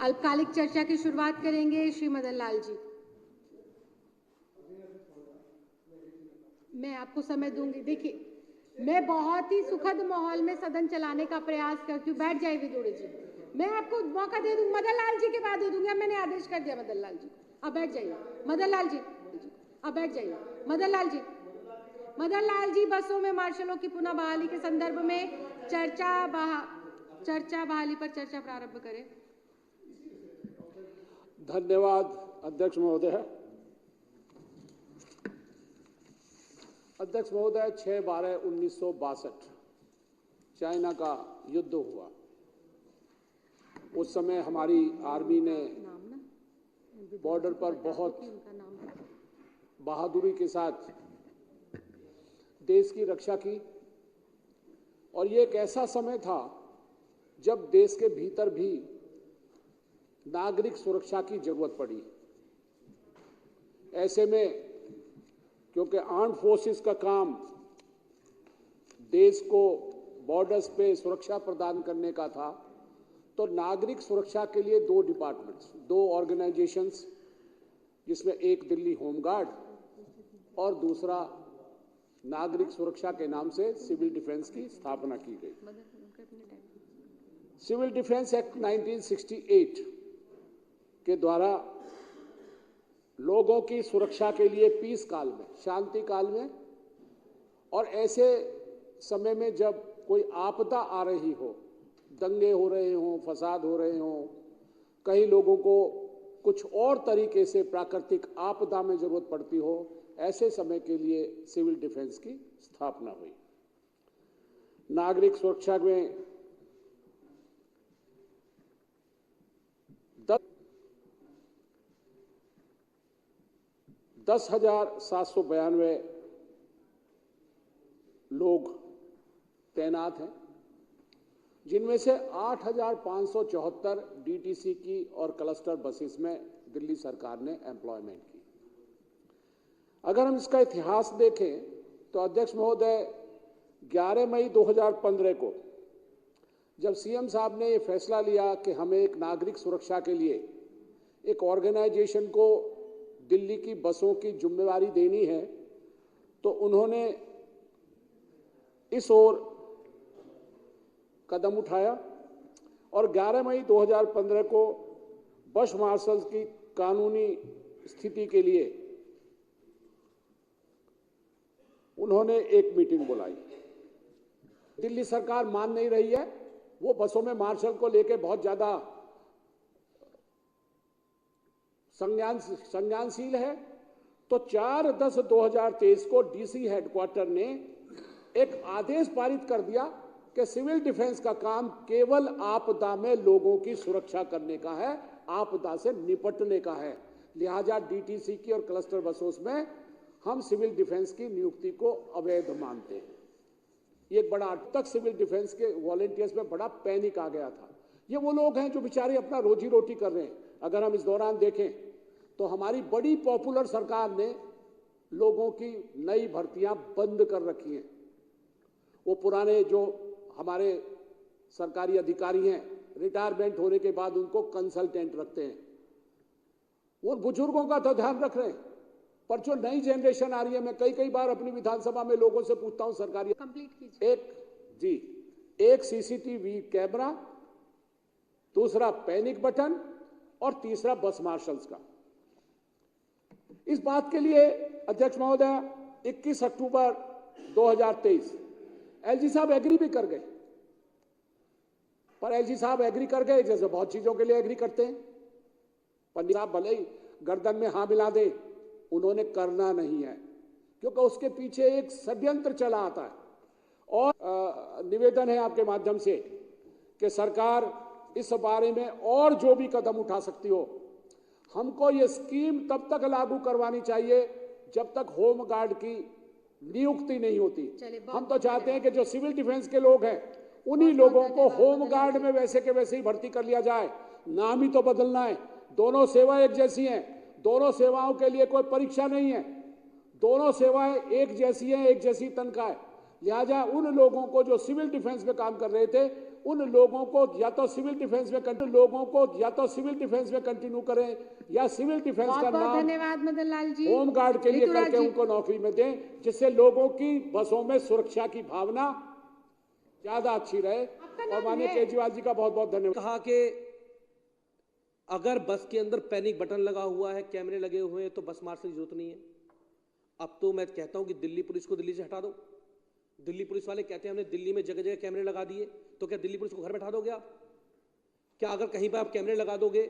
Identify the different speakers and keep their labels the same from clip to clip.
Speaker 1: अल्पकालिक चर्चा की शुरुआत करेंगे श्री मदन लाल जी। मैं आपको समय दूंगी। देखिए, मैं बहुत ही सुखद माहौल में सदन चलाने का प्रयास करती हूँ। बैठ जाइए विदुड़ी जी, मैं आपको मौका दे दूंगी। मदन लाल जी के बाद दे दूंगी। मैंने आदेश कर दिया मदन लाल जी। अब बैठ जाइए मदन लाल जी, अब बैठ जाइए मदन लाल जी। मदन लाल जी, बसों में मार्शलों की पुनः बहाली के संदर्भ में चर्चा बहाली पर चर्चा प्रारंभ करें।
Speaker 2: धन्यवाद अध्यक्ष महोदय। अध्यक्ष महोदय, 6/12/1962 चाइना का युद्ध हुआ। उस समय हमारी आर्मी ने बॉर्डर पर बहुत बहादुरी के साथ देश की रक्षा की, और ये एक ऐसा समय था जब देश के भीतर भी नागरिक सुरक्षा की जरूरत पड़ी। ऐसे में क्योंकि आर्म्ड फोर्सेस का काम देश को बॉर्डर्स पे सुरक्षा प्रदान करने का था, तो नागरिक सुरक्षा के लिए दो डिपार्टमेंट्स, दो ऑर्गेनाइजेशंस, जिसमें एक दिल्ली होमगार्ड और दूसरा नागरिक सुरक्षा के नाम से सिविल डिफेंस की स्थापना की गई। सिविल डिफेंस एक्ट 1968 के द्वारा लोगों की सुरक्षा के लिए पीस काल में, शांति काल में, और ऐसे समय में जब कोई आपदा आ रही हो, दंगे हो रहे हों, फसाद हो रहे हों, कई लोगों को कुछ और तरीके से प्राकृतिक आपदा में जरूरत पड़ती हो, ऐसे समय के लिए सिविल डिफेंस की स्थापना हुई। नागरिक सुरक्षा में 10,792 लोग तैनात हैं, जिनमें से 8,574 डीटीसी की और क्लस्टर बसेस में दिल्ली सरकार ने एम्प्लॉयमेंट की। अगर हम इसका इतिहास देखें तो अध्यक्ष महोदय, 11 मई 2015 को जब सीएम साहब ने ये फैसला लिया कि हमें एक नागरिक सुरक्षा के लिए एक ऑर्गेनाइजेशन को दिल्ली की बसों की जिम्मेवारी देनी है, तो उन्होंने इस ओर कदम उठाया और 11 मई 2015 को बस मार्शल्स की कानूनी स्थिति के लिए उन्होंने एक मीटिंग बुलाई। दिल्ली सरकार मान नहीं रही है, वो बसों में मार्शल को लेकर बहुत ज्यादा संज्ञानशील है, तो 4/10/2023 को डीसी हेडक्वार्टर ने एक आदेश पारित कर दिया कि सिविल डिफेंस का काम केवल आपदा में लोगों की सुरक्षा करने का है, आपदा से निपटने का है। लिहाजा डीटीसी की और क्लस्टर बसों में हम सिविल डिफेंस की नियुक्ति को अवैध मानते हैं। ये एक बड़ा, अब तक सिविल डिफेंस के वॉलंटियर्स में बड़ा पैनिक आ गया था। ये वो लोग हैं जो बेचारे अपना रोजी रोटी कर रहे हैं। अगर हम इस दौरान देखें तो हमारी बड़ी पॉपुलर सरकार ने लोगों की नई भर्तियां बंद कर रखी हैं। वो पुराने जो हमारे सरकारी अधिकारी हैं, रिटायरमेंट होने के बाद उनको कंसल्टेंट रखते हैं। वो बुजुर्गों का तो ध्यान रख रहे हैं, पर जो नई जनरेशन आ रही है, मैं कई बार अपनी विधानसभा में लोगों से पूछता हूं, सरकारी
Speaker 1: कंप्लीट कीजिए।
Speaker 2: एक सीसीटीवी कैमरा, दूसरा पैनिक बटन और तीसरा बस मार्शल्स का। इस बात के लिए अध्यक्ष महोदय 21 अक्टूबर 2023 एलजी साहब एग्री भी कर गए, पर एलजी साहब एग्री कर गए जैसे बहुत चीजों के लिए एग्री करते हैं। पंडित साहब भले ही गर्दन में हाँ मिला दे, उन्होंने करना नहीं है, क्योंकि उसके पीछे एक षड्यंत्र चला आता है। और निवेदन है आपके माध्यम से कि सरकार इस बारे में और जो भी कदम उठा सकती हो, हमको ये स्कीम तब तक लागू करवानी चाहिए जब तक होम गार्ड की नियुक्ति नहीं होती। हम तो चाहते हैं कि जो सिविल डिफेंस के लोग हैं, उन्हीं लोगों को होम गार्ड में वैसे के वैसे ही भर्ती कर लिया जाए। नाम ही तो बदलना है, दोनों सेवा एक जैसी हैं, दोनों सेवाओं के लिए कोई परीक्षा नहीं है, दोनों सेवाएं एक जैसी हैं, एक जैसी तनख्वाह है। लिहाजा उन लोगों को जो सिविल डिफेंस में काम कर रहे थे, उन लोगों को या तो सिविल डिफेंस में कंटिन्यू करें या सिविल डिफेंस
Speaker 1: बहुत
Speaker 2: का
Speaker 1: बहुत
Speaker 2: नाम
Speaker 1: धन्यवाद मदन लाल जी।
Speaker 2: होम गार्ड के लिए
Speaker 1: ऋतुराज
Speaker 2: करके
Speaker 1: जी।
Speaker 2: उनको नौकरी में दें, जिससे लोगों की बसों में सुरक्षा की भावना ज्यादा अच्छी रहे। और माननीय केजरीवाल जी का बहुत बहुत धन्यवाद।
Speaker 3: कहा कि अगर बस के अंदर पैनिक बटन लगा हुआ है, कैमरे लगे हुए हैं, तो बस मार्शल की जरूरत नहीं है। अब तो मैं कहता हूं कि दिल्ली पुलिस को दिल्ली से हटा दो। दिल्ली पुलिस वाले कहते हैं हमने दिल्ली में जगह जगह कैमरे लगा दिए, तो क्या दिल्ली पुलिस को घर बैठा दोगे आप? क्या अगर कहीं पर आप कैमरे लगा दोगे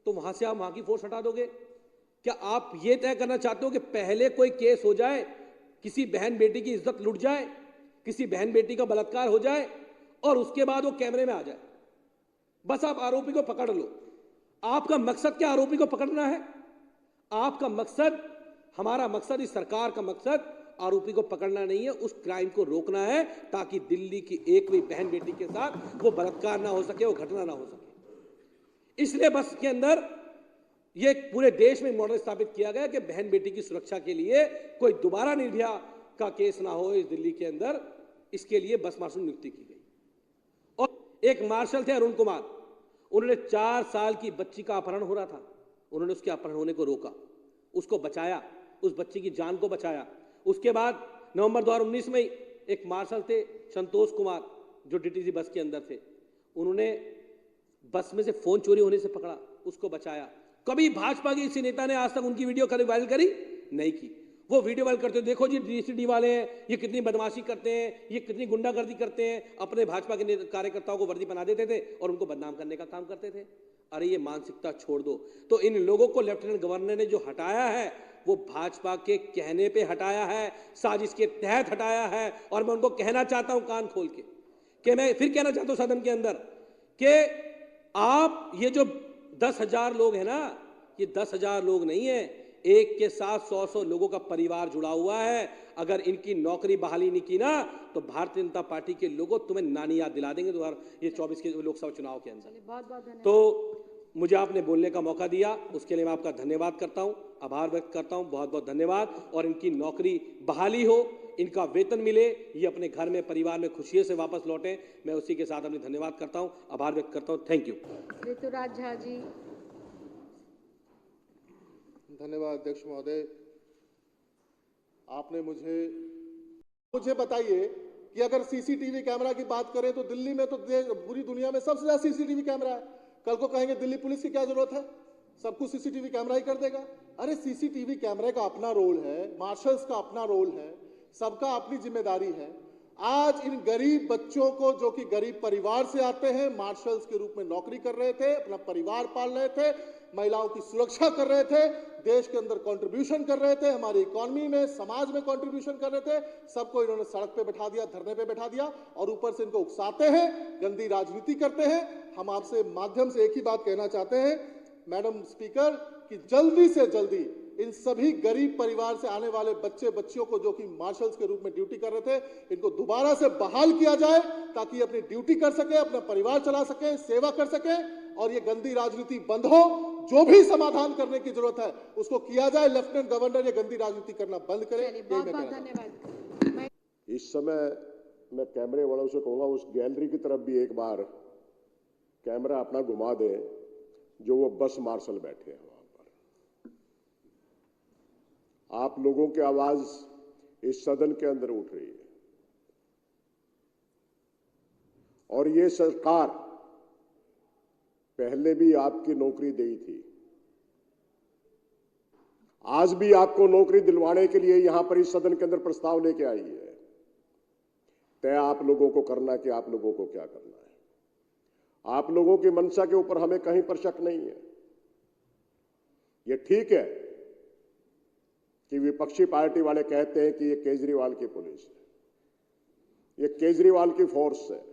Speaker 3: तो वहां से आप वहां की फोर्स हटा दोगे? क्या आप ये तय करना चाहते हो कि पहले कोई केस हो जाए, किसी बहन बेटी की इज्जत लुट जाए, किसी बहन बेटी का बलात्कार हो जाए और उसके बाद वो कैमरे में आ जाए? बस आप आरोपी को पकड़ लो। आपका मकसद क्या आरोपी को पकड़ना है? आपका मकसद, हमारा मकसद, इस सरकार का मकसद आरोपी को पकड़ना नहीं है, उस क्राइम को रोकना है, ताकि दिल्ली की एक भी बहन बेटी के साथ वो बलात्कार ना हो सके, वो घटना ना हो सके। इसलिए बस के अंदर ये पूरे देश में मॉडल स्थापित किया गया कि बहन बेटी की सुरक्षा के लिए कोई दोबारा निर्भया का केस ना हो इस दिल्ली के अंदर। इसके लिए बस मार्शल नियुक्ति की गई। और एक मार्शल थे अरुण कुमार, उन्होंने 4 साल की बच्ची का अपहरण हो रहा था, उन्होंने उसके अपहरण होने को रोका, उसको बचाया, उस बच्ची की जान को बचाया। उसके बाद नवंबर 2019 में एक मार्शल थे संतोष कुमार, जो डीटीसी बस के अंदर थे, उन्होंने बस में से फोन चोरी होने से पकड़ा, उसको बचाया। कभी भाजपा के किसी नेता ने आज तक उनकी वीडियो कभी वायरल करी? नहीं की। वो वीडियो वायरल करते, देखो जी डीसीडी वाले हैं, ये कितनी बदमाशी करते हैं, ये कितनी गुंडागर्दी करते हैं, अपने भाजपा के कार्यकर्ताओं को वर्दी बना देते थे और उनको बदनाम करने का काम करते थे। अरे ये मानसिकता छोड़ दो। तो इन लोगों को लेफ्टिनेंट गवर्नर ने जो हटाया है, वो भाजपा के कहने पे हटाया है, साजिश के तहत हटाया है। और मैं उनको कहना चाहता हूं कान खोल के, कि मैं फिर कहना चाहता हूं सदन के अंदर, कि आप ये जो 10,000 लोग हैं ना, ये 10,000 लोग नहीं है, एक के साथ 100 लोगों का परिवार जुड़ा हुआ है। अगर इनकी नौकरी बहाली नहीं की ना, तो भारतीय जनता पार्टी के लोगों तुम्हें नानी याद दिला देंगे 2024 के लोकसभा चुनाव के अंदर।
Speaker 1: बहुत बहुत धन्यवाद।
Speaker 3: तो मुझे आपने बोलने का मौका दिया, उसके लिए मैं आपका धन्यवाद करता हूं, आभार व्यक्त करता हूं, बहुत बहुत धन्यवाद। और इनकी नौकरी बहाली हो, इनका वेतन मिले, ये अपने घर में परिवार में खुशियों से वापस लौटें, मैं उसी के साथ अपनी धन्यवाद करता हूं, आभार व्यक्त करता हूं। Thank you.
Speaker 1: ऋतुराज झा जी।
Speaker 4: धन्यवाद अध्यक्ष महोदय। आपने मुझे बताइए कि अगर सीसीटीवी कैमरा की बात करें तो दिल्ली में तो पूरी दुनिया में सबसे ज्यादा सीसीटीवी कैमरा है। कल को कहेंगे दिल्ली पुलिस की क्या जरूरत है, सब कुछ सीसीटीवी कैमरा ही कर देगा। अरे सीसीटीवी कैमरे का अपना रोल है, मार्शल्स का अपना रोल है, सबका अपनी जिम्मेदारी है। आज इन गरीब बच्चों को, जो कि गरीब परिवार से आते हैं, मार्शल्स के रूप में नौकरी कर रहे थे, अपना परिवार पाल रहे थे, महिलाओं की सुरक्षा कर रहे थे, देश के अंदर कंट्रीब्यूशन कर रहे थे, हमारी इकोनॉमी में, समाज में कंट्रीब्यूशन कर रहे थे, सबको इन्होंने सड़क पे बैठा दिया, धरने पे बैठा दिया और ऊपर से इनको उकसाते हैं, गंदी राजनीति करते हैं। हम आपसे माध्यम से एक ही बात कहना चाहते हैं मैडम स्पीकर, कि जल्दी से जल्दी इन सभी गरीब परिवार से आने वाले बच्चे बच्चियों को, जो कि मार्शल्स के रूप में ड्यूटी कर रहे थे, इनको दोबारा से बहाल किया जाए, ताकि अपनी ड्यूटी कर सके, अपना परिवार चला सके, सेवा कर सके और ये गंदी राजनीति बंद हो। जो भी समाधान करने की जरूरत है उसको किया जाए। लेफ्टिनेंट गवर्नर ये गंदी राजनीति करना बंद करे।
Speaker 1: बहुत बहुत धन्यवाद।
Speaker 5: इस समय मैं कैमरे वालों से कहूंगा उस गैलरी की तरफ भी एक बार कैमरा अपना घुमा दे, जो वो बस मार्शल बैठे हैं वहां पर। आप लोगों की आवाज इस सदन के अंदर उठ रही है और ये सरकार पहले भी आपकी नौकरी दी थी, आज भी आपको नौकरी दिलवाने के लिए यहां पर इस सदन के अंदर प्रस्ताव लेके आई है। तय आप लोगों को करना कि आप लोगों को क्या करना है। आप लोगों की मंशा के ऊपर हमें कहीं पर शक नहीं है। ये ठीक है कि विपक्षी पार्टी वाले कहते हैं कि ये केजरीवाल की पुलिस है, ये केजरीवाल की फोर्स है।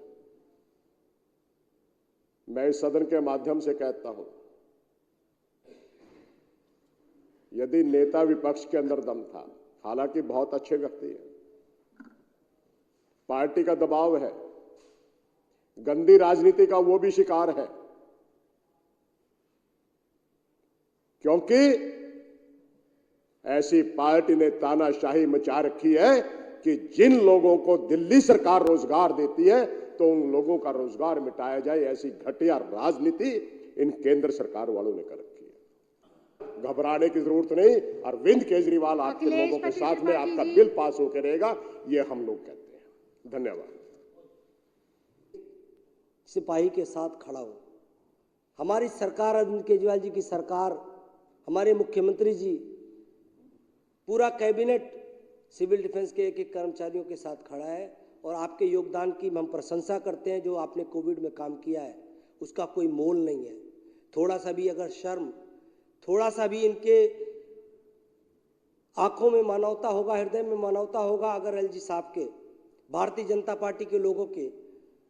Speaker 5: मैं इस सदन के माध्यम से कहता हूं, यदि नेता विपक्ष के अंदर दम था, हालांकि बहुत अच्छे व्यक्ति हैं, पार्टी का दबाव है, गंदी राजनीति का वो भी शिकार है, क्योंकि ऐसी पार्टी ने तानाशाही मचा रखी है कि जिन लोगों को दिल्ली सरकार रोजगार देती है तो उन लोगों का रोजगार मिटाया जाए, ऐसी घटिया राजनीति इन केंद्र सरकार वालों ने कर रखी है। घबराने की जरूरत नहीं। अरविंद केजरीवाल आपके लोगों के साथ में, आपका बिल पास होकर रहेगा, ये हम लोग कहते हैं। धन्यवाद।
Speaker 6: सिपाही के साथ खड़ा हो। हमारी सरकार, अरविंद केजरीवाल जी की सरकार, हमारे मुख्यमंत्री जी, पूरा कैबिनेट सिविल डिफेंस के एक एक कर्मचारियों के साथ खड़ा है और आपके योगदान की हम प्रशंसा करते हैं। जो आपने कोविड में काम किया है उसका कोई मोल नहीं है। थोड़ा सा भी अगर शर्म, थोड़ा सा भी इनके आंखों में मानवता होगा, हृदय में मानवता होगा, अगर एलजी साहब के, भारतीय जनता पार्टी के लोगों के,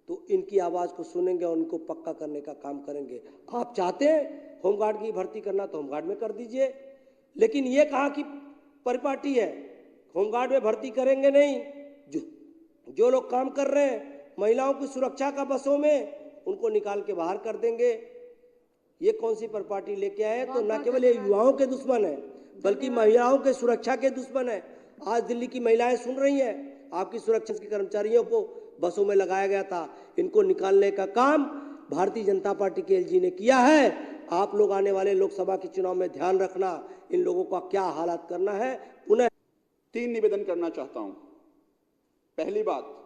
Speaker 6: तो इनकी आवाज़ को सुनेंगे और उनको पक्का करने का काम करेंगे। आप चाहते हैं होमगार्ड की भर्ती करना तो होमगार्ड में कर दीजिए, लेकिन ये कहा कि परिपाटी है, होमगार्ड में भर्ती करेंगे नहीं। जो लोग काम कर रहे हैं महिलाओं की सुरक्षा का बसों में, उनको निकाल के बाहर कर देंगे। ये कौन सी परिपाटी लेके आए? तो न केवल ये युवाओं के दुश्मन है बल्कि महिलाओं के सुरक्षा के दुश्मन है। आज दिल्ली की महिलाएं सुन रही हैं, आपकी सुरक्षा के कर्मचारियों को बसों में लगाया गया था, इनको निकालने का काम भारतीय जनता पार्टी के एलजी ने किया है। आप लोग आने वाले लोकसभा के चुनाव में ध्यान रखना, इन लोगों का क्या हालात करना है। पुनः
Speaker 7: 3 निवेदन करना चाहता हूं। पहली बात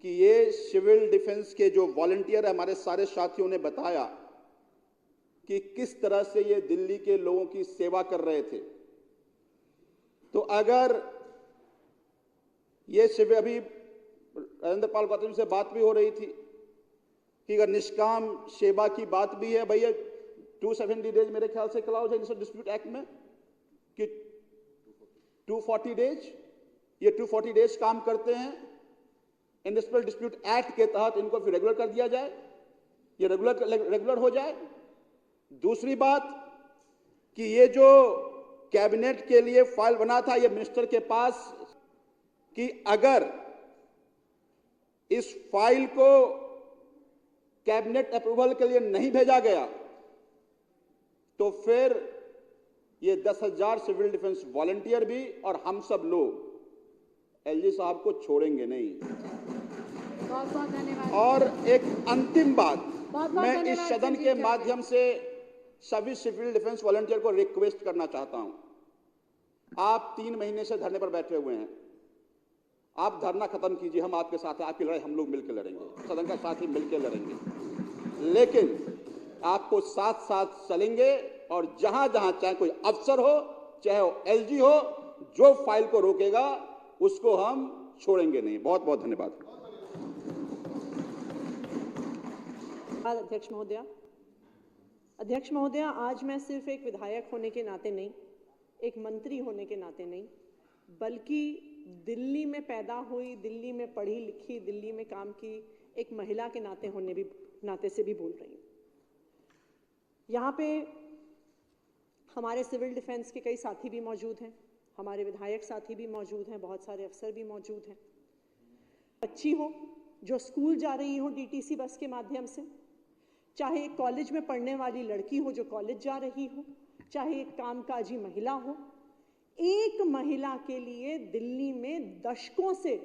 Speaker 7: कि ये सिविल डिफेंस के जो वॉलंटियर है, हमारे सारे साथियों ने बताया कि किस तरह से ये दिल्ली के लोगों की सेवा कर रहे थे। तो अगर ये शिविर, अभी राजेंद्र पाल गौतम से बात भी हो रही थी कि अगर निष्काम सेवा की बात भी है, भैया 270 डेज मेरे ख्याल से क्लाउज है इंडस्ट्रियल डिस्प्यूट एक्ट में कि 240 डेज, ये 240 डेज काम करते हैं। इंडस्ट्रियल डिस्प्यूट एक्ट के तहत इनको फिर रेगुलर कर दिया जाए, ये रेगुलर हो जाए। दूसरी बात कि ये जो कैबिनेट के लिए फाइल बना था ये मिनिस्टर के पास, कि अगर इस फाइल को कैबिनेट अप्रूवल के लिए नहीं भेजा गया तो फिर ये 10,000 सिविल डिफेंस वॉलंटियर भी और हम सब लोग एलजी साहब को छोड़ेंगे नहीं।
Speaker 1: बहुत बहुत धन्यवाद।
Speaker 7: और एक अंतिम बात,
Speaker 1: बहुत
Speaker 7: मैं इस
Speaker 1: धन्यवाद
Speaker 7: सदन
Speaker 1: संजीव
Speaker 7: के
Speaker 1: जी।
Speaker 7: माध्यम से सभी सिविल डिफेंस वॉलंटियर को रिक्वेस्ट करना चाहता हूं। आप 3 महीने से धरने पर बैठे हुए हैं, आप धरना खत्म कीजिए, हम आपके साथ हैं। आपकी लड़ाई हम लोग मिलकर लड़ेंगे, सदन का साथी मिलकर लड़ेंगे, लेकिन आपको साथ साथ चलेंगे और जहां जहां चाहे कोई अफसर हो, चाहे वो एलजी हो, जो फाइल को रोकेगा उसको हम छोड़ेंगे नहीं। बहुत बहुत धन्यवाद।
Speaker 8: अध्यक्ष महोदया, आज मैं सिर्फ एक विधायक होने के नाते नहीं, एक मंत्री होने के नाते नहीं, बल्कि दिल्ली में पैदा हुई, दिल्ली में पढ़ी लिखी, दिल्ली में काम की एक महिला के नाते से भी बोल रही हूँ। यहाँ पे हमारे सिविल डिफेंस के कई साथी भी मौजूद हैं, हमारे विधायक साथी भी मौजूद हैं, बहुत सारे अफसर भी मौजूद हैं। बच्ची हो जो स्कूल जा रही हो डीटीसी बस के माध्यम से, चाहे एक कॉलेज में पढ़ने वाली लड़की हो जो कॉलेज जा रही हो, चाहे एक कामकाजी महिला हो, एक महिला के लिए दिल्ली में दशकों से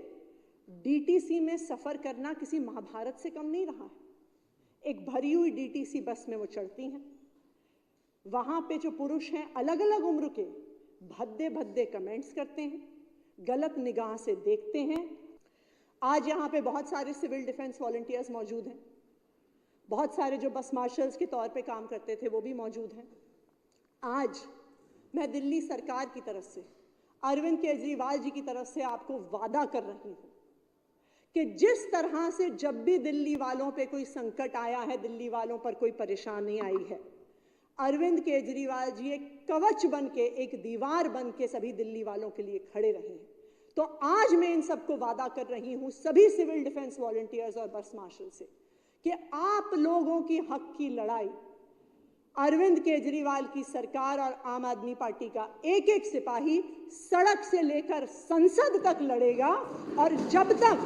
Speaker 8: डीटीसी में सफर करना किसी महाभारत से कम नहीं रहा है। एक भरी हुई डीटीसी बस में वो चढ़ती हैं, वहां पे जो पुरुष हैं अलग अलग उम्र के भद्दे भद्दे कमेंट्स करते हैं, गलत निगाह से देखते हैं। आज यहाँ पे बहुत सारे सिविल डिफेंस वॉलंटियर्स मौजूद हैं, बहुत सारे जो बस मार्शल्स के तौर पे काम करते थे वो भी मौजूद हैं। आज मैं दिल्ली सरकार की तरफ से, अरविंद केजरीवाल जी की तरफ से आपको वादा कर रही हूँ कि जिस तरह से जब भी दिल्ली वालों पे कोई संकट आया है, दिल्ली वालों पर कोई परेशानी आई है, अरविंद केजरीवाल जी एक कवच बन के, एक दीवार बन के सभी दिल्ली वालों के लिए खड़े रहे हैं। तो आज मैं इन सबको वादा कर रही हूं, सभी सिविल डिफेंस वॉलंटियर्स और बस मार्शल से, कि आप लोगों की हक की लड़ाई अरविंद केजरीवाल की सरकार और आम आदमी पार्टी का एक एक सिपाही सड़क से लेकर संसद तक लड़ेगा। और जब तक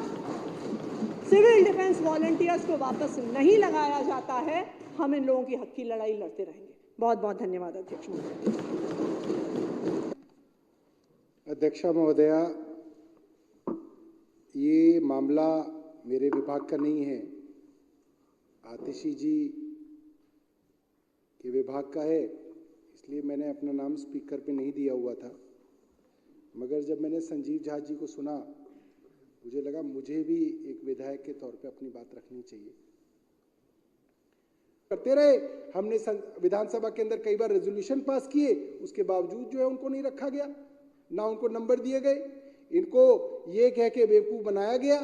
Speaker 8: सिविल डिफेंस वॉलंटियर्स को वापस नहीं लगाया जाता है, हम इन लोगों की हक की लड़ाई लड़ते रहेंगे। बहुत बहुत धन्यवाद अध्यक्ष महोदया।
Speaker 9: अध्यक्षा महोदया, ये मामला मेरे विभाग का नहीं है, आतिशी जी के विभाग का है, इसलिए मैंने अपना नाम स्पीकर पे नहीं दिया हुआ था। मगर जब मैंने संजीव झा जी को सुना, मुझे लगा मुझे भी एक विधायक के तौर पे अपनी बात रखनी चाहिए। करते रहे, हमने विधानसभा के अंदर कई बार रेजोल्यूशन पास किए, उसके बावजूद जो है उनको नहीं रखा गया, ना उनको नंबर दिए गए। इनको ये कह के बेवकूफ बनाया गया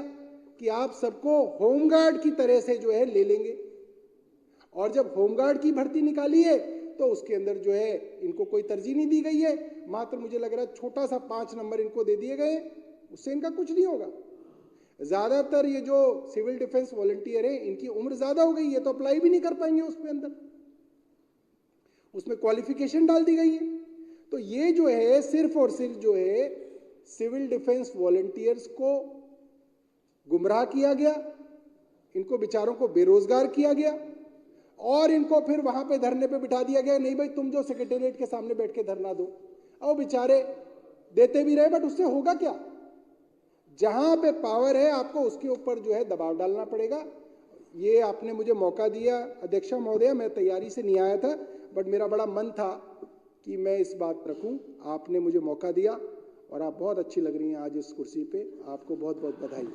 Speaker 9: कि आप सबको होमगार्ड की तरह से जो है ले लेंगे, और जब होमगार्ड की भर्ती निकाली है तो उसके अंदर जो है इनको कोई तरजीह नहीं दी गई है, मात्र मुझे लग रहा है छोटा सा 5 नंबर इनको दे दिए गए, उससे इनका कुछ नहीं होगा। ज्यादातर ये जो सिविल डिफेंस वॉलंटियर है, इनकी उम्र ज्यादा हो गई है, तो अप्लाई भी नहीं कर पाएंगे उसके अंदर, उसमें क्वालिफिकेशन डाल दी गई है। तो ये जो है सिर्फ और सिर्फ जो है सिविल डिफेंस वॉलंटियर्स को गुमराह किया गया, इनको बेचारों को बेरोजगार किया गया, और इनको फिर वहां पे धरने पे बिठा दिया गया, नहीं भाई तुम जो सेक्रेटेरिएट के सामने बैठ के धरना दो। और बेचारे देते भी रहे, बट उससे होगा क्या? जहां पे पावर है आपको उसके ऊपर जो है दबाव डालना पड़ेगा। ये आपने मुझे मौका दिया अध्यक्षा महोदया, मैं तैयारी से नहीं आया था, बट मेरा बड़ा मन था कि मैं इस बात रखूं। आपने मुझे मौका दिया और आप बहुत अच्छी लग रही हैं आज इस कुर्सी पे, आपको बहुत बहुत बधाई।